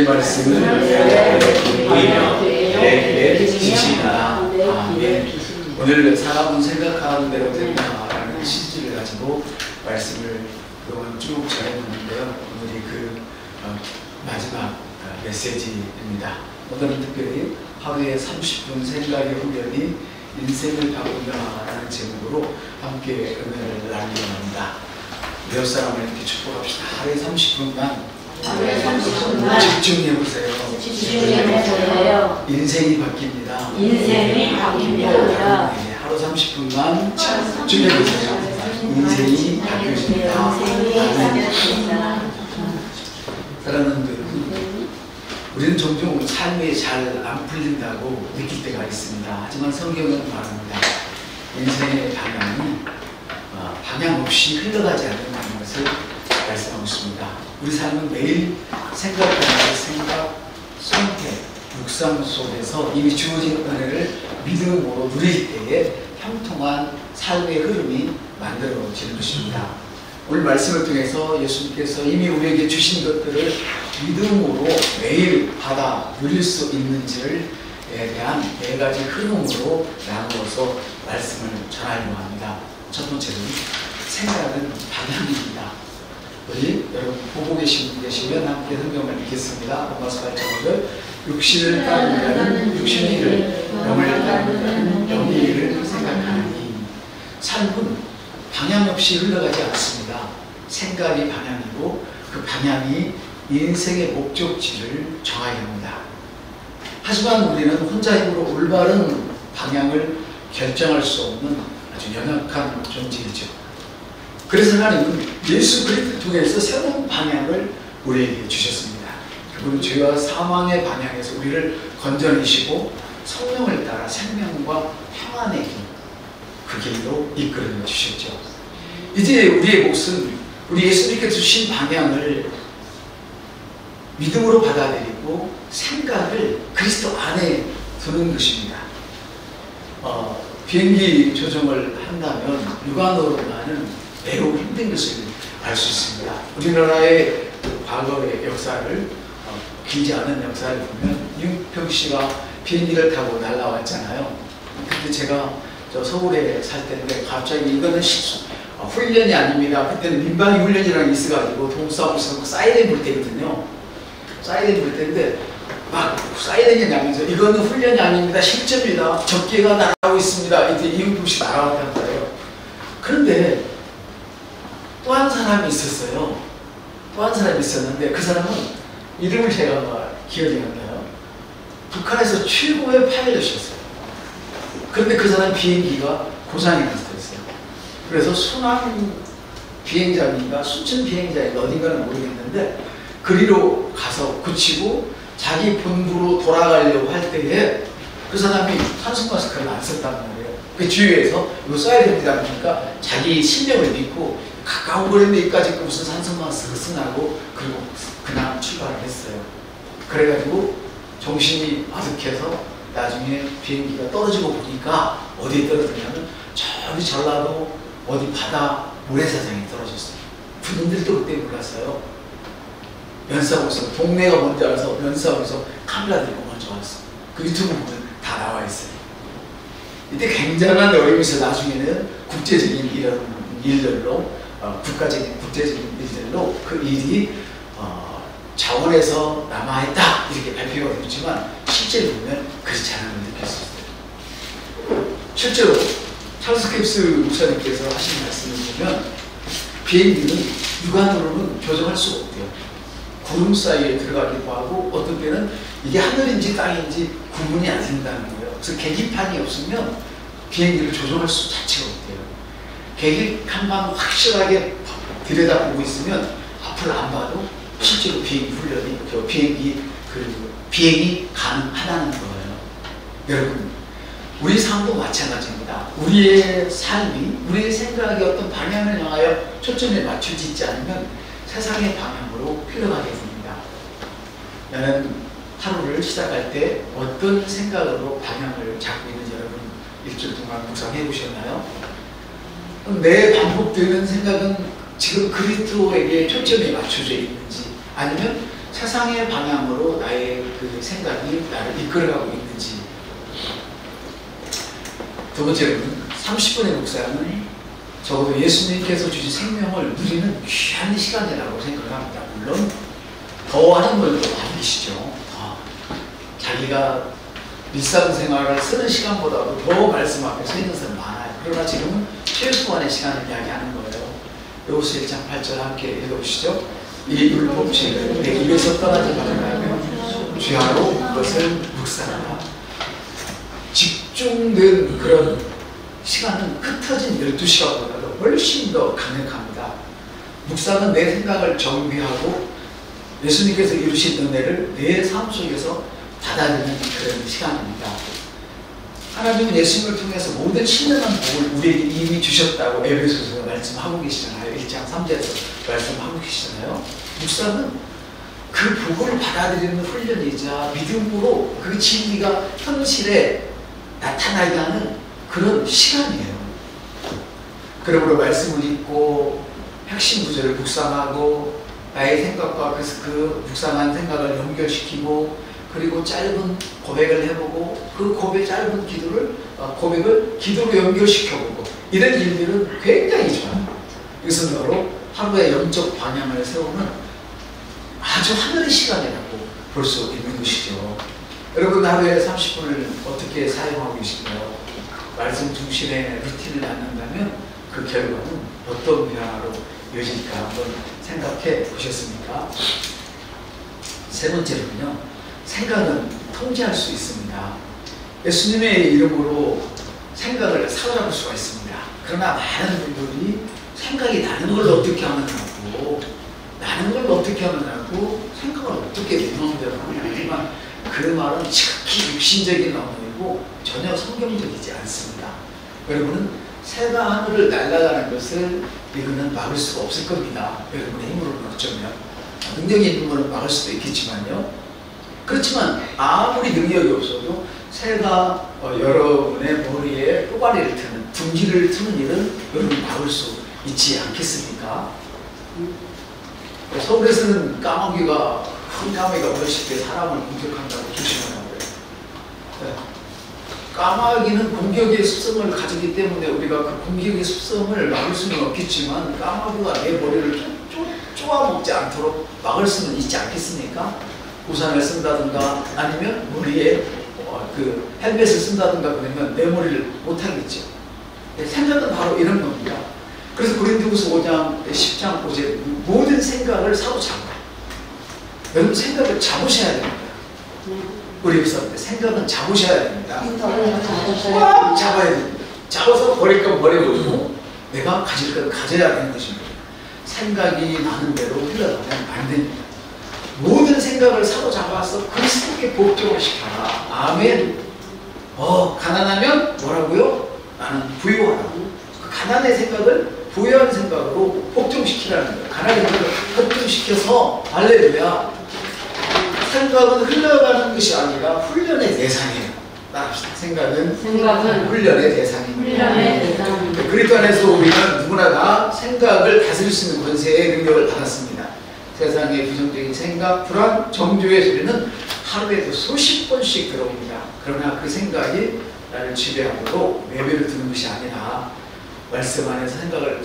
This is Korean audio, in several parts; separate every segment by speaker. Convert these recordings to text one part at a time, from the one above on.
Speaker 1: 주의 말씀을 보이며 내게 지시나라. 아멘. 오늘 사람은 생각하는 대로 된다라는 시지를 가지고 말씀을 그동안 쭉 전해봤는데요. 오늘이 그 마지막 메시지입니다. 오늘은 특별히 하루에 30분 생각의 훈련이 인생을 바꾼다라는 제목으로 함께 은혜를 나누려 합니다. 몇 사람을 이렇게 축복합시다. 하루에 30분만 집중해보세요. 인생이 바뀝니다.
Speaker 2: 인생이 바뀝니다.
Speaker 1: 하루 30분만 집중해보세요. 인생이 바뀌어집니다. 사랑하는 여러분, 우리는 종종 삶이 잘 안 풀린다고 느낄 때가 있습니다. 하지만 성경은 말합니다. 인생의 방향 없이 흘러가지 않는다는 것을 말씀하고 있습니다. 우리 삶은 매일 생각, 선택, 묵상 속에서 이미 주어진 은혜를 믿음으로 누릴 때에 형통한 삶의 흐름이 만들어지는 것입니다. 오늘 말씀을 통해서 예수님께서 이미 우리에게 주신 것들을 믿음으로 매일 받아 누릴 수 있는지에 대한 4가지 흐름으로 나누어서 말씀을 전하려고 합니다. 첫 번째는 생각은 방향입니다. 우리 여러분 보고 계시면 함께 성경을 읽겠습니다. 로마서 8장 5절 육신을 따르는 자는 육신의 일을, 영을 따르는 자는 영의 일을 생각하니. 삶은 방향 없이 흘러가지 않습니다. 생각이 방향이고 그 방향이 인생의 목적지를 정하게 합니다. 하지만 우리는 혼자 힘으로 올바른 방향을 결정할 수 없는 아주 연약한 존재이죠. 그래서 하나님은 예수 그리스도를 통해서 새로운 방향을 우리에게 주셨습니다. 그분은 죄와 사망의 방향에서 우리를 건져내시고 성령을 따라 생명과 평안의 길, 그 길로 이끌어 주셨죠. 이제 우리의 몫은 우리 예수님께서 주신 방향을 믿음으로 받아들이고 생각을 그리스도 안에 두는 것입니다. 비행기 조정을 한다면 육안으로만은 매우 힘든 것을 알 수 있습니다. 우리나라의 과거의 역사를 길지 않은 역사를 보면 이윤평 씨가 비행기를 타고 날아왔잖아요. 그때 제가 서울에 살 때인데 갑자기 이거는 훈련이 아닙니다. 그때는 민방위 훈련이라는 게 있어가지고 동사무소 있어서 사이렌 불 때거든요. 사이렌 불 때인데 막 사이렌이 나면서 이거는 훈련이 아닙니다. 실제입니다. 적개가 날아오고 있습니다. 이때 이윤평 씨 날아왔단 말이에요. 그런데 또 한 사람이 있었어요. 또 한 사람이 있었는데 그 사람은 이름을 제가 기억이 안 나요. 북한에서 최고의 파일럿이었어요. 그런데 그 사람 비행기가 고장이 났어요. 그래서 순환 비행장인가 순천 비행장인가 어딘가는 모르겠는데 그리로 가서 고치고 자기 본부로 돌아가려고 할 때에 그 사람이 산소 마스크를 안 썼단 말이에요. 그 주위에서 이거 써야 됩니다. 그러니까 자기 실력을 믿고 가까운 거리인데 여기까지 무슨 산소 마스크를 쓰나고 그리고 그냥 출발을 했어요. 그래가지고 정신이 아득해서 나중에 비행기가 떨어지고 보니까 어디에 떨어졌냐면 저기 전라도 어디 바다 모래사장에 떨어졌어요. 그분들도 그때 몰랐어요. 면사무소 동네가 뭔지 알아서 면사무소 카메라 들고 먼저 왔어. 그 유튜브 보면 다 나와 있어요. 이때 굉장한 어려움에서 나중에는 국제적인 일들로 국가적인 국제적인 일들로 그 일이 자원에서 남아있다 이렇게 발표가 되지만 실제로 보면 그렇지 않은 걸 느낄 수 있어요. 실제로 찰스 캡스 목사님께서 하신 말씀을 보면 비행기는 육안으로는 조정할 수가 없대요. 구름 사이에 들어가기도 하고 어떤 때는 이게 하늘인지 땅인지 구분이 안 된다는 거예요. 그래서 계기판이 없으면 비행기를 조정할 수 자체가 없대요. 계기판만 확실하게 들여다보고 있으면 앞을 안 봐도 실제로 비행기 훈련이 비행이 가능하다는 거예요. 여러분, 우리 삶도 마찬가지입니다. 우리의 삶이 우리의 생각이 어떤 방향을 향하여 초점에 맞춰지지 않으면 세상의 방향으로 흘러가게 됩니다. 나는 하루를 시작할 때 어떤 생각으로 방향을 잡고 있는지 여러분 일주일 동안 묵상해 보셨나요? 내 반복되는 생각은 지금 그리스도에게 초점이 맞춰져 있는지 아니면 세상의 방향으로 나의 그 생각이 나를 이끌어가고 있는지. 두 번째로는 30분의 묵상은 적어도 예수님께서 주신 생명을 누리는 귀한 시간이라고 생각합니다. 물론 더 하는 분도 많이 계시죠. 자기가 일상생활을 쓰는 시간보다도 더 말씀 앞에 서 있는 사람 많아요. 그러나 지금은 최소한의 시간을 이야기하는 거예요. 요고수 1장 8절 함께 읽어보시죠. 이 율법책을 내 입에서 떠나지 말라며 주야로 그것을 묵상하라. 집중된 그런 시간은 흩어진 12시간보다도 훨씬 더 강력합니다. 묵상은 내 생각을 정비하고 예수님께서 이루신 은혜를 내 삶 속에서 받아들이는 그런 시간입니다. 하나님은 예수님을 통해서 모든 신령한 복을 우리에게 이미 주셨다고 에베소서에서 말씀하고 계시잖아요. 1장 3절에서 말씀하고 계시잖아요. 묵상은 그 복을 받아들이는 훈련이자 믿음으로 그 진리가 현실에 나타나게 하는 그런 시간이에요. 그러므로 말씀을 읽고 핵심 구절을 묵상하고 나의 생각과 그 묵상한 생각을 연결시키고 그리고 짧은 고백을 해보고 그 짧은 고백을 기도로 연결시켜보고 이런 일들은 굉장히 좋아요. 이것은 바로 하루의 영적 방향을 세우는 아주 하늘의 시간이라고 볼 수 있는 것이죠. 여러분 하루에 30분을 어떻게 사용하고 계신가요? 말씀 중심의 루틴을 갖는다면 그 결과는 어떤 변화로 이어질까 한번 생각해 보셨습니까? 세 번째로는요. 생각은 통제할 수 있습니다. 예수님의 이름으로 생각을 사로잡을 수가 있습니다. 그러나 많은 분들이 생각이 나는 걸 어떻게 하느냐고 생각을 어떻게 내 마음대로 하느냐지만 그 말은 지극히 육신적인 언어이고 전혀 성경적이지 않습니다. 여러분은 새가 하늘을 날아가는 것을 이거는 막을 수가 없을 겁니다. 여러분의 힘으로는 어쩌면 능력이 있는 것은 막을 수도 있겠지만요. 그렇지만 아무리 능력이 없어도 새가 여러분의 머리에 꼬바리를 트는 둥지를 트는 일은 여러분 막을 수 있지 않겠습니까? 서울에서는 까마귀가 큰 까마귀가 어렸을 때 사람을 공격한다고 조심하라고요. 네. 까마귀는 공격의 습성을 가지기 때문에 우리가 그 공격의 습성을 막을 수는 없겠지만 까마귀가 내 머리를 쪼아먹지 않도록 막을 수는 있지 않겠습니까? 우산을 쓴다든가 아니면 머리에 그 헬멧을 쓴다든가 그러면 내 머리를 못하겠죠. 생각은 바로 이런 겁니다. 그래서 고린도후서 5장 10장 5절 모든 생각을 사로잡아요. 여러분 생각을 잡으셔야 됩니다. 우리 역사때 생각은 잡으셔야 됩니다. 꽉 잡아야 됩니다. 잡아서 버릴 건 버려버리고 내가 가질 건 가져야 되는 것입니다. 생각이 나는 대로 흘러가면 안 됩니다. 모든 생각을 사로잡아서 그리스도께 복종을 시켜라. 아멘. 가난하면 뭐라고요? 나는 부유하라고. 그 가난의 생각을 부유한 생각으로 복종시키라는 거예요. 가난의 생각을 복종시켜서 할렐루야. 생각은 흘러가는 것이 아니라 훈련의 대상이에요. 따라합시다. 생각은 훈련의 대상입니다. 그리스도 안에서 우리는 누구나 다 생각을 다스릴 수 있는 권세의 능력을 받았습니다. 세상의 부정적인 생각, 불안, 정죄의 소리는 하루에도 수십 번씩 들어옵니다. 그러나 그 생각이 나를 지배하고 내버려 두는 것이 아니라 말씀 안에서 생각을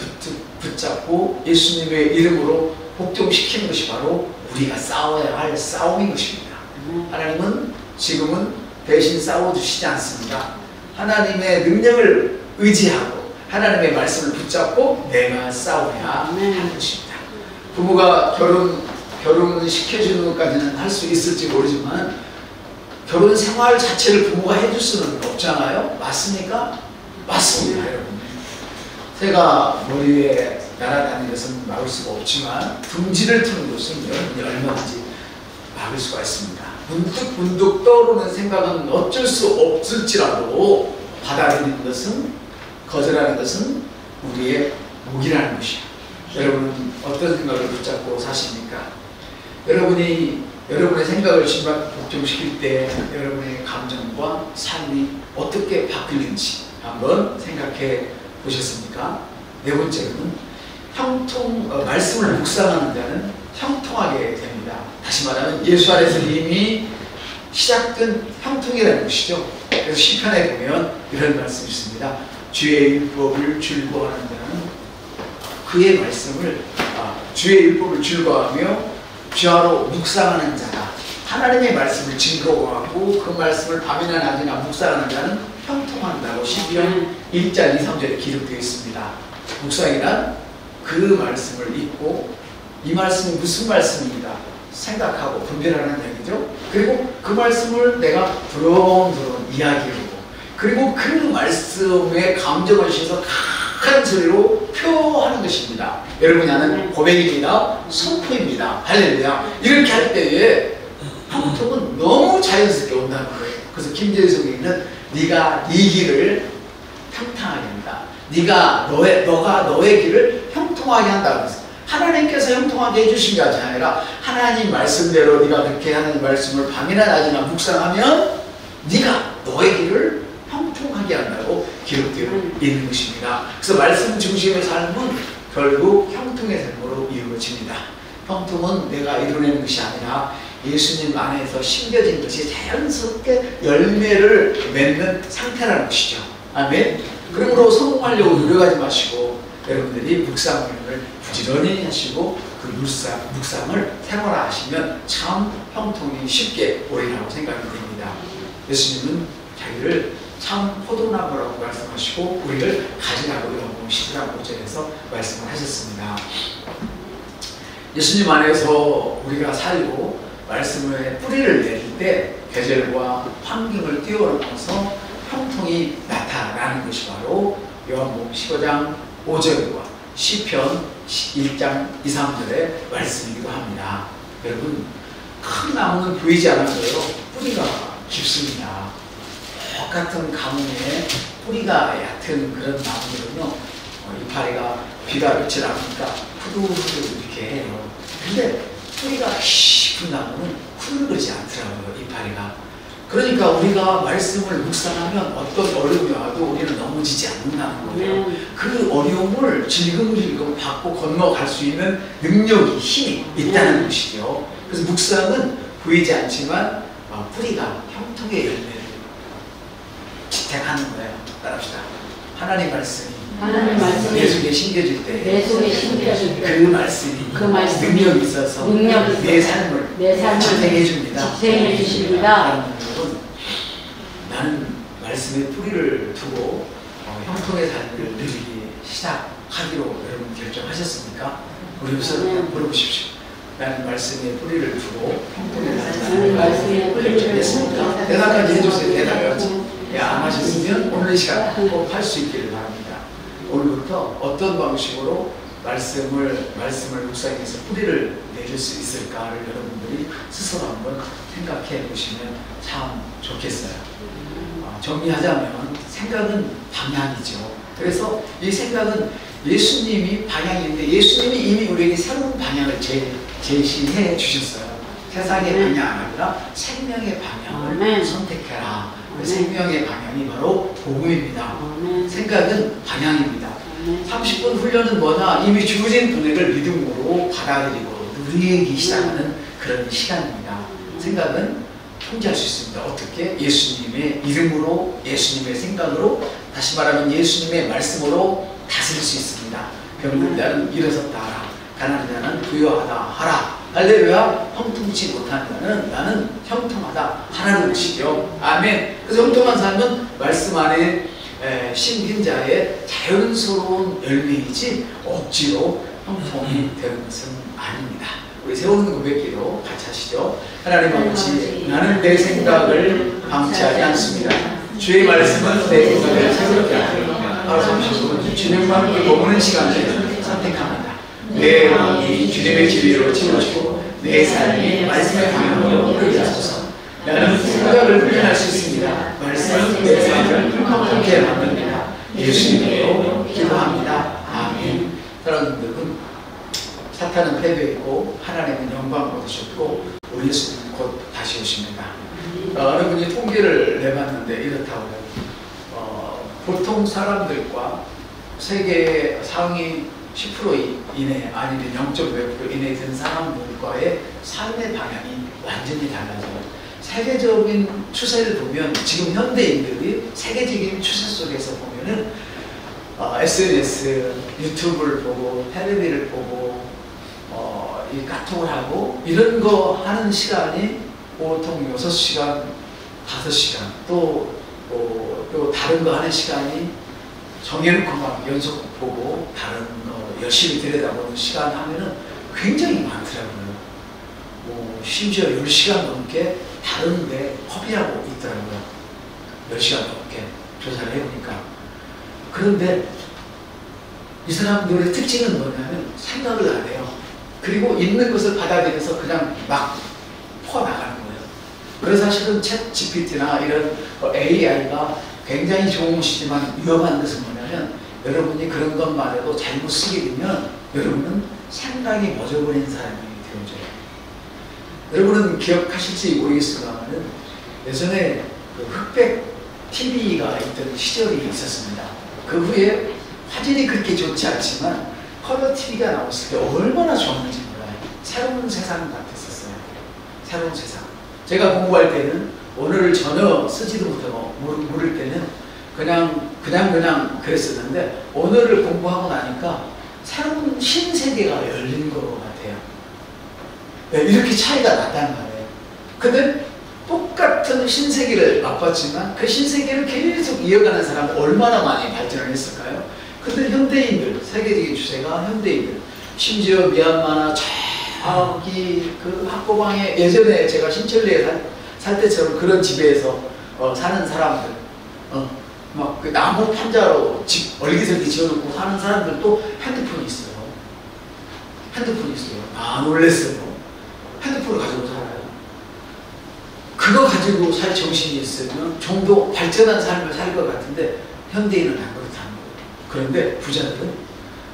Speaker 1: 붙잡고 예수님의 이름으로 복종시키는 것이 바로 우리가 싸워야 할 싸움인 것입니다. 하나님은 지금은 대신 싸워주시지 않습니다. 하나님의 능력을 의지하고 하나님의 말씀을 붙잡고 내가 싸워야 하는 것입니다. 부모가 결혼을 시켜주는 것까지는 할 수 있을지 모르지만 결혼 생활 자체를 부모가 해줄 수는 없잖아요. 맞습니까? 맞습니다, 여러분. 새가 머리에 날아다니는 것은 막을 수가 없지만 둥지를 트는 것은 여러분이 얼마든지 막을 수가 있습니다. 문득 떠오르는 생각은 어쩔 수 없을지라도 받아들이는 것은, 거절하는 것은 우리의 목이라는 것이에요. 여러분은 어떤 생각을 붙잡고 사십니까? 여러분이 여러분의 생각을 복종시킬 때 여러분의 감정과 삶이 어떻게 바뀌는지 한번 생각해 보셨습니까? 네 번째로는 말씀을 묵상하는 자는 형통하게 됩니다. 다시 말하면 예수 안에서 이미 시작된 형통이라는 것이죠. 그래서 시편에 보면 이런 말씀이 있습니다. 주의 율법을 즐거워하는 자는 그의 말씀을 주의 율법을 즐거워하며 주야로 묵상하는 자가 하나님의 말씀을 즐거워하고 그 말씀을 밤이나 낮이나 묵상하는 자는 형통한다고 시편 1장 2, 3절에 기록되어 있습니다. 묵상이란 그 말씀을 읽고 이 말씀이 무슨 말씀입니다 생각하고 분별하는 얘기죠. 그리고 그 말씀을 내가 두런두런 이야기하고 그리고 그 말씀에 감정을 실어서 큰 소리로 표하는 것입니다. 여러분 나는 고백입니다. 선포입니다. 할렐루야. 이렇게 할 때에 형통은 너무 자연스럽게 온다는 거예요. 그래서 김재희 성경에는 네가 네 길을 평탄하게 한다. 너가 너의 길을 형통하게 한다고 했어요. 하나님께서 형통하게 해주신 게 아니라 하나님 말씀대로 네가 그렇게 하는 말씀을 밤이나 낮이나 묵상하면 네가 너의 길을 형통하게 한다고 기록되어 있는 것입니다. 그래서 말씀 중심의 삶은 결국 형통의 삶으로 이루어집니다. 형통은 내가 이루어내는 것이 아니라 예수님 안에서 심겨진 것이 자연스럽게 열매를 맺는 상태라는 것이죠. 아멘. 그러므로 성공하려고 노력하지 마시고 여러분들이 묵상을 부지런히 하시고 그 묵상을 생활화하시면 참 형통이 쉽게 오리라고 생각이 됩니다. 예수님은 자기를 참 포도나무라고 말씀하시고 우리를 가지라고 요한복음 10장 5절에서 말씀을 하셨습니다. 예수님 안에서 우리가 살고 말씀의 뿌리를 내릴 때 계절과 환경을 뛰어넘어서 형통이 나타나는 것이 바로 요한복음 15장 5절과 시편 1장 2, 3절의 말씀이기도 합니다. 여러분 큰 나무는 보이지 않아서요 뿌리가 깊습니다. 똑같은 가뭄에 뿌리가 얕은 그런 나무들은요 이파리가 비가 그칠 않으니까 후두후두 이렇게 해요. 근데 뿌리가 깊은 나무는 흐르지 않더라고요 이파리가. 그러니까 우리가 말씀을 묵상하면 어떤 어려움이 와도 우리는 넘어지지 않는다는 거예요. 그 어려움을 질금질금 받고 건너갈 수 있는 능력이 힘이 있다는 것이죠. 그래서 묵상은 보이지 않지만 뿌리가 형통의 열매를 지탱하는 거예요. 따라합시다. 하나님 말씀이 내 속에 심겨질 때 그 말씀이 능력이 있어서 내 삶을 지탱해 줍니다. 나는 말씀에 뿌리를 두고 형통의 삶을 누리기 시작하기로 여러분 결정하셨습니까? 우리 우선 물어보십시오. 나는 말씀에 뿌리를 두고 형통의 삶을 결정했습니까? 대답까지 해주세요. 대답까지. 안 하셨으면 오늘 이 시간 꼭 할 수 있기를 바랍니다. 오늘부터 어떤 방식으로 말씀을 묵상해서 뿌리를 내줄 수 있을까를 여러분들이 스스로 한번 생각해 보시면 참 좋겠어요. 정리하자면 생각은 방향이죠. 그래서 이 생각은 예수님이 방향인데 예수님이 이미 우리에게 새로운 방향을 제시해 주셨어요. 세상의 방향 아니라 생명의 방향을 선택해라. 그 생명의 방향이 바로 복음입니다. 생각은 방향입니다. 30분 훈련은 뭐냐? 이미 주어진 은혜를 믿음으로 받아들이고 누리기 시작하는 그런 시간입니다. 생각은 통제할 수 있습니다. 어떻게? 예수님의 이름으로, 예수님의 생각으로, 다시 말하면 예수님의 말씀으로 다스릴 수 있습니다. 병든 자는 일어섰다 하라. 가난한 자는 부유하다 하라. 할렐루야. 형통치 못한 자는 나는 형통하다 하라는 것이죠. 아멘. 그래서 형통한 삶은 말씀 안에 심긴 자의 자연스러운 열매이지 억지로 형통이 되는 것은 아닙니다. 우리 세우는 고백기도 같이 하시죠. 하나님 아버지, 나는 내 생각을 방치하지 않습니다. 주의 말씀은 내 생각을 새롭게 하옵니다. 바로 잠시만 주님과 함께 머무는 시간을 선택합니다. 내 마음이 주님의 진리로 채워지고 내 삶이 말씀의 방향으로 흐르게 하소서. 나는 생각을 훈련할 수 있습니다. 말씀은 내 삶을 형통케 만듭니다. 예수님으로 기도합니다. 아멘. 사랑하는 여러분, 사탄은 패배했고 하나님은 영광 얻으셨고 우리 예수님은 곧 다시 오십니다. 어느 분이 통계를 내봤는데 이렇다고요. 보통 사람들과 세계 상위 10% 이내 아니면 0.5% 이내 든 사람들과의 삶의 방향이 완전히 달라져요. 세계적인 추세를 보면 지금 현대인들이 세계적인 추세 속에서 보면은 SNS, 유튜브를 보고 텔레비를 보고 이 카톡을 하고 이런 거 하는 시간이 보통 6시간, 5시간 또 다른 거 하는 시간이 정해놓고 막 연속 보고 다른 거 열심히 들여다보는 시간 하면은 굉장히 많더라고요. 심지어 10시간 넘게 다른 데 허비하고 있더라고요. 10시간 넘게 조사를 해보니까. 그런데 이 사람들의 특징은 뭐냐면 생각을 안 해요. 그리고 있는 것을 받아들여서 그냥 막 퍼나가는 거예요. 그래서 사실은 챗 GPT나 이런 AI가 굉장히 좋은 것이지만 위험한 것은 뭐냐면 여러분이 그런 것만 해도 잘못 쓰게 되면 여러분은 생각이 멎어버린 사람이 되어져요. 여러분은 기억하실지 모르겠습니다만 예전에 그 흑백 TV가 있던 시절이 있었습니다. 그 후에 화질이 그렇게 좋지 않지만 컬러 TV가 나왔을 때 얼마나 좋았는지 몰라요. 새로운 세상 같았었어요. 새로운 세상. 제가 공부할 때는 언어를 전혀 쓰지도 못하고 모를 때는 그냥 그랬었는데 언어를 공부하고 나니까 새로운 신세계가 열린 것 같아요. 네, 이렇게 차이가 났단 말이에요. 근데 똑같은 신세계를 맛봤지만 그 신세계를 계속 이어가는 사람은 얼마나 많이 발전을 했을까요? 근데 현대인들, 세계적인 추세가 현대인들, 심지어 미얀마나 저기 그 학고방에 예전에 제가 신천리에 살 때처럼 그런 집에서 사는 사람들, 막 그 나무 판자로 집 얼기설기 지어놓고 사는 사람들도 핸드폰이 있어요. 핸드폰이 있어요. 아, 놀랬어요. 핸드폰을 가지고 살아요. 그거 가지고 살 정신이 있으면 좀 더 발전한 삶을 살 것 같은데 현대인은 안 그렇다는 거예요. 그런데 부자들은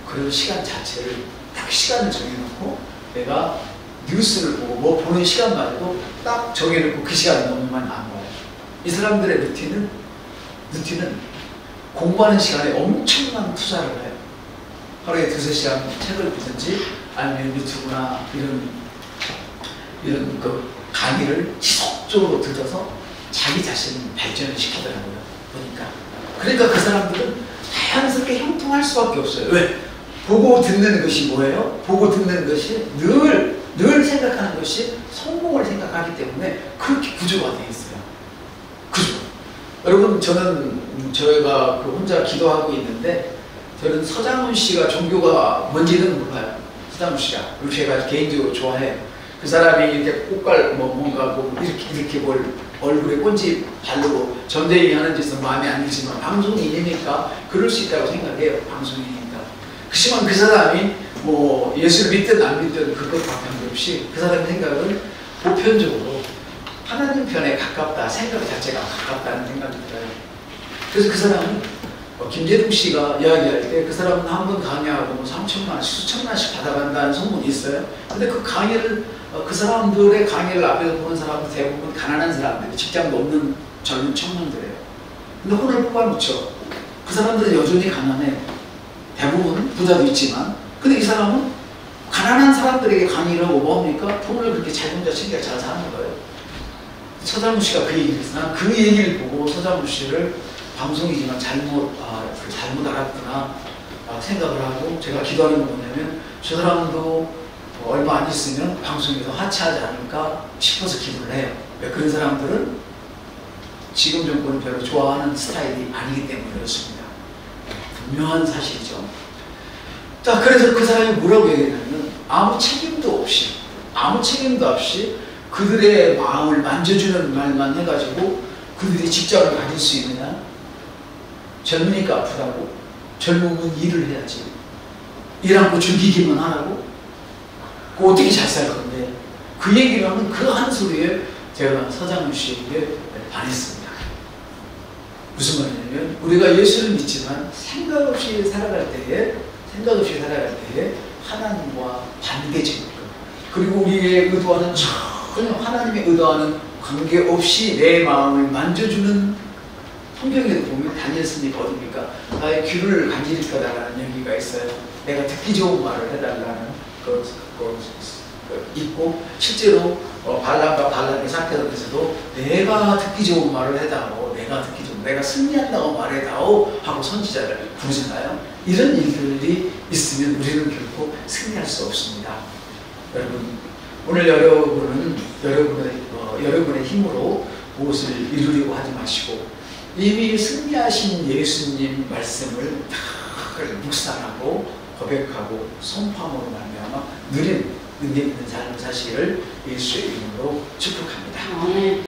Speaker 1: 그런 시간 자체를 딱 시간을 정해놓고 내가 뉴스를 보고 뭐 보는 시간만 해도 딱 정해놓고 그 시간이 넘으면 안 봐요. 이 사람들의 루틴은 공부하는 시간에 엄청난 투자를 해요. 하루에 2~3시간 책을 보든지 아니면 유튜브나 이런 그 강의를 지속적으로 들어서 자기 자신을 발전을 시키더라고요. 보니까. 그러니까 그 사람들은 자연스럽게 형통할 수밖에 없어요. 왜? 보고 듣는 것이 뭐예요? 보고 듣는 것이 늘 생각하는 것이 성공을 생각하기 때문에 그렇게 구조가 되어 있어요. 구조. 여러분, 저희가 혼자 기도하고 있는데 저는 서장훈 씨가 종교가 뭔지는 몰라요. 서장훈 씨가. 그리고 제가 개인적으로 좋아해요. 그 사람이 이렇게 꽃갈 뭔가 이렇게 뭘 얼굴에 꼰지 바르고 전쟁이 하는 짓은 마음에 안 들지만 방송인이니까 그럴 수 있다고 생각해요. 방송인이니까. 그렇지만 그 사람이 뭐 예수를 믿든 안 믿든 그것밖에 없이 그 사람의 생각은 보편적으로 하나님 편에 가깝다, 생각 자체가 가깝다는 생각이 들어요. 그래서 그 사람은 김재동 씨가 이야기할 때 그 사람은 한 번 강의하고 뭐 3천만 원씩, 수천만씩 받아간다는 소문이 있어요. 근데 그 강의를 그 사람들의 강의를 앞에서 보는 사람은 대부분 가난한 사람들, 직장도 없는 젊은 청년들이에요. 근데 혼을 뽑아놓죠. 그 사람들은 여전히 가난해. 대부분 부자도 있지만. 근데 이 사람은 가난한 사람들에게 강의를 하고 뭡니까? 돈을 그렇게 혼자 챙겨 잘 사는 거예요. 서장훈 씨가 그 얘기를 했어요. 난 그 얘기를 보고 서장훈 씨를 방송이지만 잘못 알았구나 생각을 하고 제가 기도하는 건 뭐냐면 저 사람도 얼마 안 있으면 방송에서 하차하지 않을까 싶어서 기도를 해요. 그런 사람들은 지금 정권을 별로 좋아하는 스타일이 아니기 때문에 그렇습니다. 분명한 사실이죠. 자, 그래서 그 사람이 뭐라고 얘기했냐면 아무 책임도 없이 그들의 마음을 만져주는 말만 해가지고 그들이 직장을 가질 수 있느냐? 젊으니까 아프다고? 젊으면 일을 해야지. 일 않고 즐기기만 하라고? 그 어떻게 잘 살 건데? 그 얘기를 하면 그 한 소리에 제가 서장훈 씨에게 반했습니다. 무슨 말이냐면 우리가 예수를 믿지만 생각 없이 살아갈 때에 하나님과 반대적인 것 그리고 우리의 의도와는 전혀 하나님의 의도와는 관계없이 내 마음을 만져주는 성경에도 보면 다니엘 스님이 어딥니까? 나의 귀를 간지릴 거다라는 얘기가 있어요. 내가 듣기 좋은 말을 해달라는 그 있고, 실제로 발람과 발람의 상태에서도 내가 듣기 좋은 말을 해다오, 내가 승리한다고 말해다오 하고 선지자를 부르잖아요. 이런 일들이 있으면 우리는 결코 승리할 수 없습니다. 여러분, 오늘 여러분의 힘으로 무엇을 이루려고 하지 마시고 이미 승리하신 예수님 말씀을 다 묵상하고 고백하고 선포함으로 말미암아 누린 능력 있는 삶을 사시기를 예수의 이름으로 축복합니다.